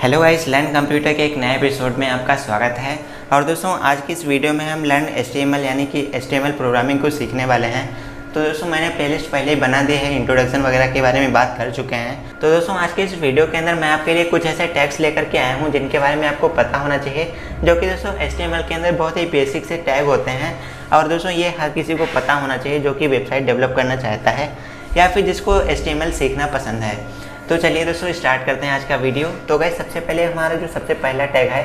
Hello guys, learn computer के एक नए एपिसोड में आपका स्वागत है। और दोस्तों, आज की इस वीडियो में हम लर्न HTML यानी कि HTML प्रोग्रामिंग को सीखने वाले हैं। तो दोस्तों, मैंने प्लेलिस्ट पहले ही बना दी है, इंट्रोडक्शन वगैरह के बारे में बात कर चुके हैं। तो दोस्तों, आज के इस वीडियो के अंदर मैं आपके लिए कुछ ऐसे टैग्स लेकर के आया हूँ जिनके बारे में आपको पता होना चाहिए, जो कि दोस्तों HTML के अंदर बहुत ही बेसिक से टैग होते हैं। और दोस्तों, ये हर किसी को पता होना चाहिए जो कि वेबसाइट डेवलप करना चाहता है या फिर जिसको HTML सीखना पसंद है। तो चलिए दोस्तों, स्टार्ट करते हैं आज का वीडियो। तो गाइस, सबसे पहले हमारा जो सबसे पहला टैग है,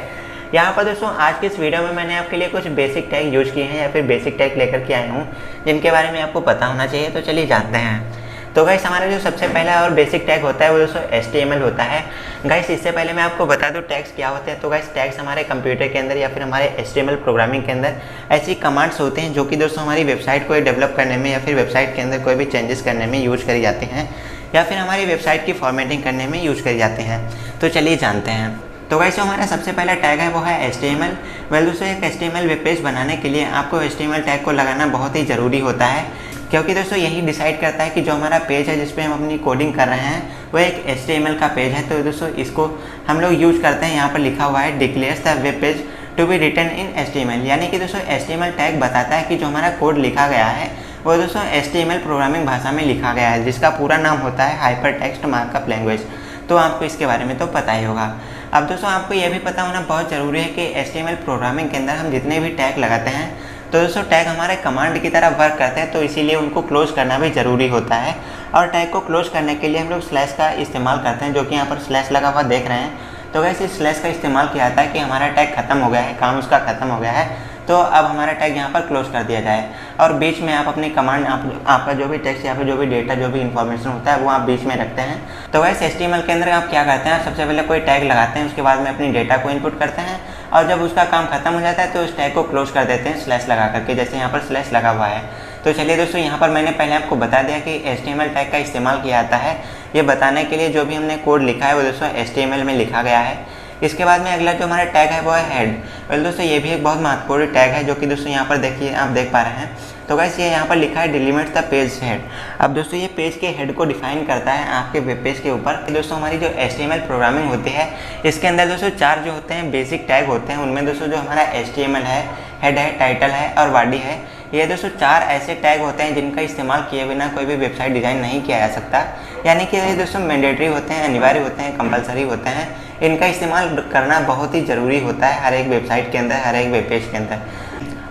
यहाँ पर दोस्तों आज के इस वीडियो में मैंने आपके लिए कुछ बेसिक टैग यूज किए हैं या फिर बेसिक टैग लेकर के आया हूँ जिनके बारे में आपको पता होना चाहिए। तो चलिए जानते हैं। तो गाइस, हमारा जो सबसे पहला और बेसिक टैग होता है वो दोस्तों HTML होता है। गाइस, इससे पहले मैं आपको बता दूँ टैग्स क्या होते हैं। तो गाइस, टैग्स हमारे कंप्यूटर के अंदर या फिर हमारे HTML प्रोग्रामिंग के अंदर ऐसी कमांड्स होते हैं जो कि दोस्तों हमारी वेबसाइट को डेवलप करने में या फिर वेबसाइट के अंदर कोई भी चेंजेस करने में यूज करी जाती हैं या फिर हमारी वेबसाइट की फॉर्मेटिंग करने में यूज करी जाते हैं। तो चलिए जानते हैं। तो गाइस, जो हमारा सबसे पहला टैग है वो है HTML। वेल दोस्तों, एक HTML वेब पेज बनाने के लिए आपको HTML टैग को लगाना बहुत ही ज़रूरी होता है, क्योंकि दोस्तों यही डिसाइड करता है कि जो हमारा पेज है जिस पे हम अपनी कोडिंग कर रहे हैं वो एक HTML का पेज है। तो दोस्तों इसको हम लोग यूज करते हैं। यहाँ पर लिखा हुआ है declares the web page to be written in HTML, यानी कि दोस्तों HTML टैग बताता है कि जो हमारा कोड लिखा गया है वो दोस्तों HTML प्रोग्रामिंग भाषा में लिखा गया है, जिसका पूरा नाम होता है हाइपर टेक्स्ट मार्कअप लैंग्वेज। तो आपको इसके बारे में तो पता ही होगा। अब दोस्तों, आपको यह भी पता होना बहुत ज़रूरी है कि HTML प्रोग्रामिंग के अंदर हम जितने भी टैग लगाते हैं तो दोस्तों टैग हमारे कमांड की तरह वर्क करते हैं, तो इसीलिए उनको क्लोज करना भी ज़रूरी होता है। और टैग को क्लोज करने के लिए हम लोग स्लैश का इस्तेमाल करते हैं, जो कि यहाँ पर स्लैश लगा हुआ देख रहे हैं। तो वैसे इस स्लैश का इस्तेमाल किया जाता है कि हमारा टैग खत्म हो गया है, काम उसका खत्म हो गया है, तो अब हमारा टैग यहाँ पर क्लोज कर दिया जाए। और बीच में आप अपनी कमांड आपका जो भी टेक्स्ट या फिर जो भी डेटा जो भी इन्फॉर्मेशन होता है वो आप बीच में रखते हैं। तो वैसे HTML के अंदर आप क्या करते हैं, सबसे पहले कोई टैग लगाते हैं, उसके बाद में अपनी डेटा को इनपुट करते हैं और जब उसका काम खत्म हो जाता है तो उस टैग को क्लोज कर देते हैं स्लैश लगा करके, जैसे यहाँ पर स्लैश लगा हुआ है। तो चलिए दोस्तों, यहाँ पर मैंने पहले आपको बता दिया कि HTML टैग का इस्तेमाल किया जाता है ये बताने के लिए जो भी हमने कोड लिखा है वो दोस्तों HTML में लिखा गया है। इसके बाद में अगला जो हमारा टैग है वो है हेड। वेल दोस्तों, ये भी एक बहुत महत्वपूर्ण टैग है, जो कि दोस्तों यहाँ पर देखिए आप देख पा रहे हैं। तो गाइस, ये यहाँ पर लिखा है डिलीमिट द पेज हेड। अब दोस्तों ये पेज के हेड को डिफाइन करता है आपके वेब पेज के ऊपर। दोस्तों हमारी जो HTML प्रोग्रामिंग होती है इसके अंदर दोस्तों 4 जो होते हैं बेसिक टैग होते हैं। उनमें दोस्तों जो हमारा HTML है, हेड है, टाइटल है और बॉडी है, ये दोस्तों 4 ऐसे टैग होते हैं जिनका इस्तेमाल किए बिना कोई भी वेबसाइट डिज़ाइन नहीं किया जा सकता। यानी कि ये दोस्तों मैंडेटरी होते हैं, अनिवार्य होते हैं, कंपलसरी होते हैं। इनका इस्तेमाल करना बहुत ही ज़रूरी होता है हर एक वेबसाइट के अंदर, हर एक वेब पेज के अंदर।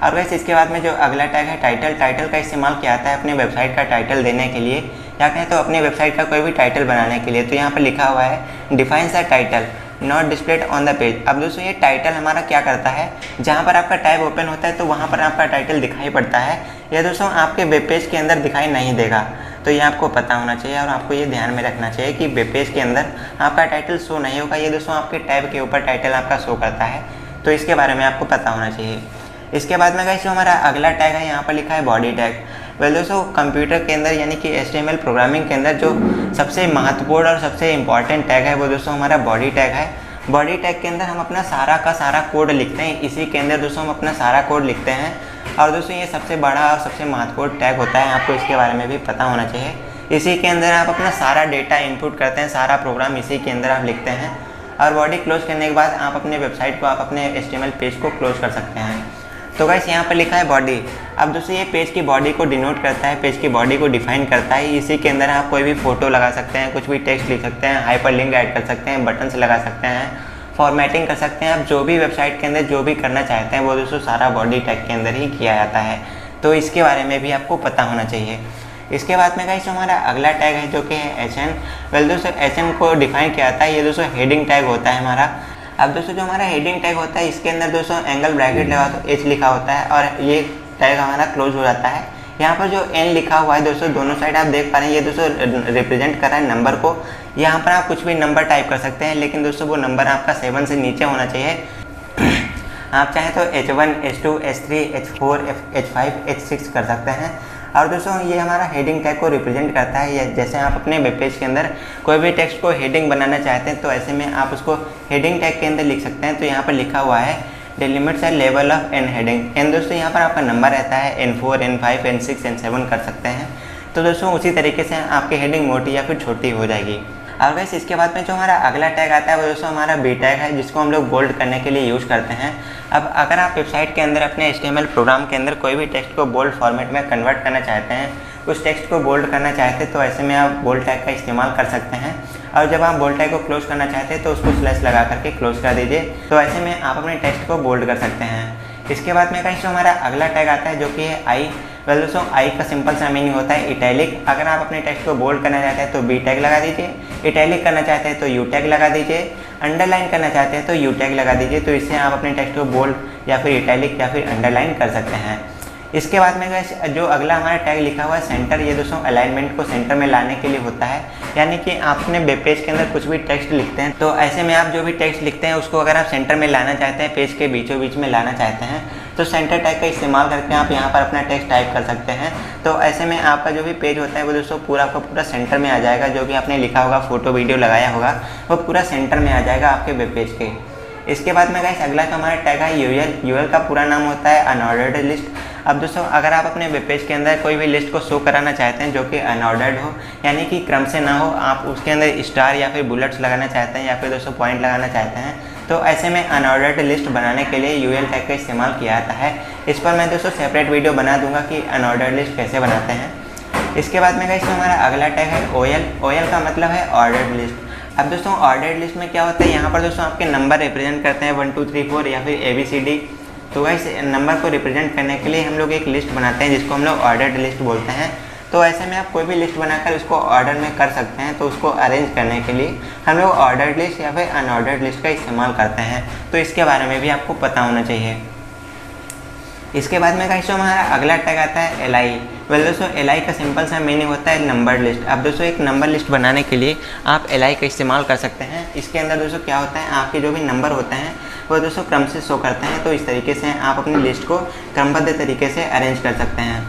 और वैसे इसके बाद में जो अगला टैग है टाइटल। टाइटल का इस्तेमाल किया जाता है अपने वेबसाइट का टाइटल देने के लिए, या कहें तो अपनी वेबसाइट का कोई भी टाइटल बनाने के लिए। तो यहाँ पर लिखा हुआ है defines the title not displayed on the page. अब दोस्तों ये टाइटल हमारा क्या करता है, जहाँ पर आपका टैब ओपन होता है तो वहाँ पर आपका टाइटल दिखाई पड़ता है, यह दोस्तों आपके वेब पेज के अंदर दिखाई नहीं देगा। तो ये आपको पता होना चाहिए और आपको ये ध्यान में रखना चाहिए कि वेब पेज के अंदर आपका टाइटल शो नहीं होगा, ये दोस्तों आपके टैब के ऊपर टाइटल आपका शो करता है। तो इसके बारे में आपको पता होना चाहिए। इसके बाद में गाइस, जो हमारा अगला टैग है यहाँ पर लिखा है बॉडी टैग। वेल दोस्तों, कंप्यूटर के अंदर यानी कि HTML प्रोग्रामिंग के अंदर जो सबसे महत्वपूर्ण और सबसे इंपॉर्टेंट टैग है वो दोस्तों हमारा बॉडी टैग है। बॉडी टैग के अंदर हम अपना सारा का सारा कोड लिखते हैं, इसी के अंदर दोस्तों हम अपना सारा कोड लिखते हैं। और दोस्तों ये सबसे बड़ा और सबसे महत्वपूर्ण टैग होता है, आपको इसके बारे में भी पता होना चाहिए। इसी के अंदर आप अपना सारा डेटा इनपुट करते हैं, सारा प्रोग्राम इसी के अंदर आप लिखते हैं। और बॉडी क्लोज करने के बाद आप अपने वेबसाइट को, आप अपने HTML पेज को क्लोज कर सकते हैं। तो गाइस, यहाँ पर लिखा है बॉडी। अब दोस्तों ये पेज की बॉडी को डिनोट करता है, पेज की बॉडी को डिफाइन करता है। इसी के अंदर आप कोई भी फोटो लगा सकते हैं, कुछ भी टेक्स्ट लिख सकते हैं, हाइपर लिंक ऐड कर सकते हैं, बटन्स लगा सकते हैं, फॉर्मेटिंग कर सकते हैं। आप जो भी वेबसाइट के अंदर जो भी करना चाहते हैं वो दोस्तों सारा बॉडी टैग के अंदर ही किया जाता है। तो इसके बारे में भी आपको पता होना चाहिए। इसके बाद में गाइस, हमारा अगला टैग है जो कि है HN। वेल दोस्तों, HN को डिफाइन किया जाता है, ये दोस्तों हेडिंग टैग होता है हमारा। अब दोस्तों जो हमारा हेडिंग टैग होता है इसके अंदर दोस्तों एंगल ब्रैकेट लगा तो H लिखा होता है और ये टैग हमारा क्लोज हो जाता है। यहाँ पर जो N लिखा हुआ है दोस्तों दोनों साइड आप देख पा रहे हैं, ये दोस्तों रिप्रेजेंट कर रहा है नंबर को। यहाँ पर आप कुछ भी नंबर टाइप कर सकते हैं, लेकिन दोस्तों वो नंबर आपका 7 से नीचे होना चाहिए। आप चाहें तो H1, H2, H3, H4, H5, H6 कर सकते हैं। और दोस्तों ये हमारा हेडिंग टैग को रिप्रेजेंट करता है। जैसे आप अपने वेब पेज के अंदर कोई भी टेक्स्ट को हेडिंग बनाना चाहते हैं तो ऐसे में आप उसको हेडिंग टैग के अंदर लिख सकते हैं। तो यहाँ पर लिखा हुआ है डिलिमिट्स है level of N heading. N दोस्तों यहाँ पर आपका नंबर रहता है, N4, N5, N6, N7 कर सकते हैं। तो दोस्तों उसी तरीके से आपकी हेडिंग मोटी या फिर छोटी हो जाएगी। और गाइस इसके बाद में जो हमारा अगला टैग आता है वो दोस्तों हमारा बी टैग है, जिसको हम लोग बोल्ड करने के लिए यूज़ करते हैं। अब अगर आप वेबसाइट के अंदर अपने HTML प्रोग्राम के अंदर कोई भी टेक्स्ट को बोल्ड फॉर्मेट में कन्वर्ट करना चाहते हैं, उस टेक्स्ट को बोल्ड करना चाहते हैं, तो ऐसे में आप बोल्ड टैग का इस्तेमाल कर सकते हैं। और जब आप बोल्ड टैग को क्लोज करना चाहते हैं तो उसको स्लैश लगा करके क्लोज कर दीजिए, तो ऐसे में आप अपने टेक्स्ट को बोल्ड कर सकते हैं। इसके बाद में गाइस जो हमारा अगला टैग आता है जो कि है आई। वेल दोस्तों आई का सिंपल सा मीनिंग होता है इटैलिक। अगर आप अपने टेक्स्ट को बोल्ड करना चाहते हैं तो बी टैग लगा दीजिए, इटैलिक करना चाहते हैं तो यू टैग लगा दीजिए, अंडरलाइन करना चाहते हैं तो यू टैग लगा दीजिए। तो इससे आप अपने टेक्स्ट को बोल्ड या फिर इटैलिक या फिर अंडरलाइन कर सकते हैं। इसके बाद में गाइस जो अगला हमारा टैग लिखा हुआ है सेंटर, ये दोस्तों अलाइनमेंट को सेंटर में लाने के लिए होता है। यानी कि आप अपने वेब पेज के अंदर कुछ भी टेक्स्ट लिखते हैं तो ऐसे में आप जो भी टेक्स्ट लिखते हैं उसको अगर आप सेंटर में लाना चाहते हैं, पेज के बीचों बीच में लाना चाहते हैं, तो सेंटर टैग का इस्तेमाल करके आप यहाँ पर अपना टेक्स्ट टाइप कर सकते हैं। तो ऐसे में आपका जो भी पेज होता है वो दोस्तों पूरा का पूरा सेंटर में आ जाएगा। जो भी आपने लिखा होगा, फोटो वीडियो लगाया होगा, वो पूरा सेंटर में आ जाएगा आपके वेब पेज के। इसके बाद में गाइस अगला जो हमारा टैग है यूएल। यूएल का पूरा नाम होता है अनऑर्डर्ड लिस्ट। अब दोस्तों अगर आप अपने वेब पेज के अंदर कोई भी लिस्ट को शो कराना चाहते हैं जो कि अनऑर्डर्ड हो, यानी कि क्रम से ना हो, आप उसके अंदर स्टार या फिर बुलेट्स लगाना चाहते हैं या फिर दोस्तों पॉइंट लगाना चाहते हैं, तो ऐसे में अनऑर्डर्ड लिस्ट बनाने के लिए यूएल टैग का इस्तेमाल किया जाता है। इस पर मैं दोस्तों सेपरेट वीडियो बना दूंगा कि अनऑर्डर्ड लिस्ट कैसे बनाते हैं। इसके बाद में गाइस हमारा अगला टैग है ओएल। ओएल का मतलब है ऑर्डर्ड लिस्ट। अब दोस्तों ऑर्डर्ड लिस्ट में क्या होता है, यहाँ पर दोस्तों आपके नंबर रिप्रेजेंट करते हैं 1 2 3 4 या फिर ABCD। तो गाइस नंबर को रिप्रेजेंट करने के लिए हम लोग एक लिस्ट बनाते हैं जिसको हम लोग ऑर्डर्ड लिस्ट बोलते हैं। तो ऐसे में आप कोई भी लिस्ट बनाकर उसको ऑर्डर में कर सकते हैं। तो उसको अरेंज करने के लिए हम लोग ऑर्डर्ड लिस्ट या फिर अनऑर्डर्ड लिस्ट का इस्तेमाल करते हैं। तो इसके बारे में भी आपको पता होना चाहिए। इसके बाद में गाइस जो हमारा अगला टैग आता है एल आई। वेल दोस्तों एल आई का सिंपल सा मीनिंग होता है नंबर लिस्ट। अब दोस्तों एक नंबर लिस्ट बनाने के लिए आप एल आई का इस्तेमाल कर सकते हैं। इसके अंदर दोस्तों क्या होता है, आपके जो भी नंबर होते हैं वो दोस्तों क्रम से शो करते हैं। तो इस तरीके से आप अपनी लिस्ट को क्रमबद्ध तरीके से अरेंज कर सकते हैं।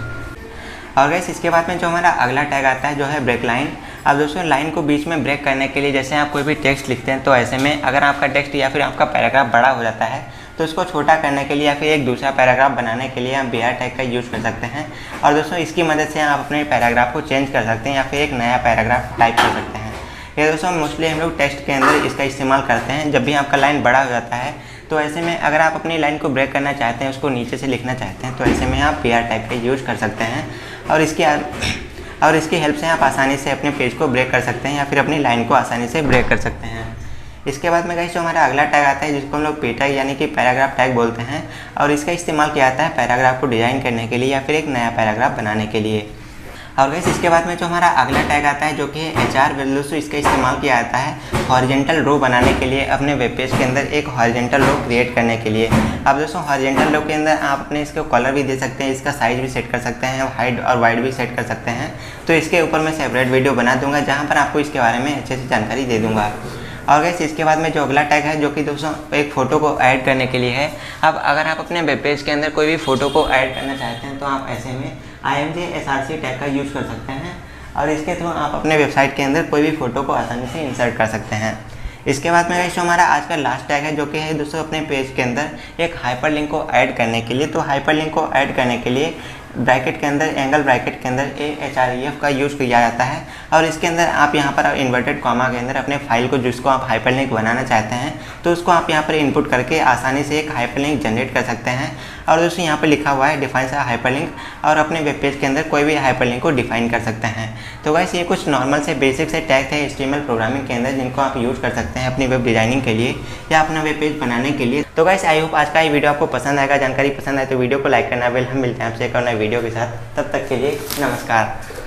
और गाइस इसके बाद में जो हमारा अगला टैग आता है जो है ब्रेक लाइन। अब दोस्तों लाइन को बीच में ब्रेक करने के लिए जैसे आप कोई भी टेक्स्ट लिखते हैं तो ऐसे में अगर आपका टेक्स्ट या फिर आपका पैराग्राफ बड़ा हो जाता है तो उसको छोटा करने के लिए या फिर एक दूसरा पैराग्राफ बनाने के लिए आप BR टैग का यूज़ कर सकते हैं। और दोस्तों इसकी मदद से आप अपने पैराग्राफ को चेंज कर सकते हैं या फिर एक नया पैराग्राफ टाइप कर सकते हैं। ये दोस्तों मोस्टली हम लोग टेक्स्ट के अंदर इसका इस्तेमाल करते हैं जब भी आपका लाइन बड़ा हो जाता है। तो ऐसे में अगर आप अपनी लाइन को ब्रेक करना चाहते हैं, उसको नीचे से लिखना चाहते हैं, तो ऐसे में आप BR टैग का यूज़ कर सकते हैं। और इसकी हेल्प से आप आसानी से अपने पेज को ब्रेक कर सकते हैं या फिर अपनी लाइन को आसानी से ब्रेक कर सकते हैं। इसके बाद में गाइस जो हमारा अगला टैग आता है जिसको हम लोग P टैग यानी कि पैराग्राफ टैग बोलते हैं। और इसका इस्तेमाल किया जाता है पैराग्राफ को डिज़ाइन करने के लिए या फिर एक नया पैराग्राफ बनाने के लिए। और गाइस इसके बाद में जो हमारा अगला टैग आता है जो कि है HR। दोस्तों इसका इस्तेमाल किया जाता है हॉरिजेंटल रो बनाने के लिए, अपने वेब पेज के अंदर एक हॉरिजेंटल रो क्रिएट करने के लिए। अब दोस्तों हॉरिजेंटल रो के अंदर आप अपने इसको कलर भी दे सकते हैं, इसका साइज भी सेट कर सकते हैं, हाइट और वाइड भी सेट कर सकते हैं। तो इसके ऊपर मैं सेपरेट वीडियो बना दूंगा जहाँ पर आपको इसके बारे में अच्छे से जानकारी दे दूँगा। और गाइस इसके बाद में जो अगला टैग है जो कि दोस्तों एक फ़ोटो को ऐड करने के लिए है। अब अगर आप अपने वेब पेज के अंदर कोई भी फ़ोटो को ऐड करना चाहते हैं तो आप ऐसे में IMG SRC टैग का यूज़ कर सकते हैं और इसके थ्रू आप अपने वेबसाइट के अंदर कोई भी फ़ोटो को आसानी से इंसर्ट कर सकते हैं। इसके बाद में गाइस जो हमारा आज का लास्ट टैग है जो कि है दोस्तों अपने पेज के अंदर एक हाइपरलिंक को ऐड करने के लिए। तो हाइपरलिंक को ऐड करने के लिए ब्रैकेट के अंदर एंगल ब्रैकेट के अंदर AHREF का यूज़ किया जाता है। और इसके अंदर आप यहाँ पर इन्वर्टेड कॉमा के अंदर अपने फाइल को जिसको आप हाइपरलिंक बनाना चाहते हैं तो उसको आप यहाँ पर इनपुट करके आसानी से एक हाइपरलिंक जनरेट कर सकते हैं। और दोस्तों यहाँ पर लिखा हुआ है डिफाइन अ हाइपरलिंक और अपने वेब पेज के अंदर कोई भी हाइपरलिंक को डिफाइन कर सकते हैं। तो गाइस ये कुछ नॉर्मल से बेसिक से टैग थे HTML प्रोग्रामिंग के अंदर जिनको आप यूज़ कर सकते हैं अपनी वेब डिज़ाइनिंग के लिए या अपना वेब पेज बनाने के लिए। तो गाइस आई होप आज का ये वीडियो आपको पसंद आएगा। जानकारी पसंद आए तो वीडियो को लाइक करना। हम मिलते हैं आपसे एक और नए वीडियो के साथ। तब तक के लिए नमस्कार।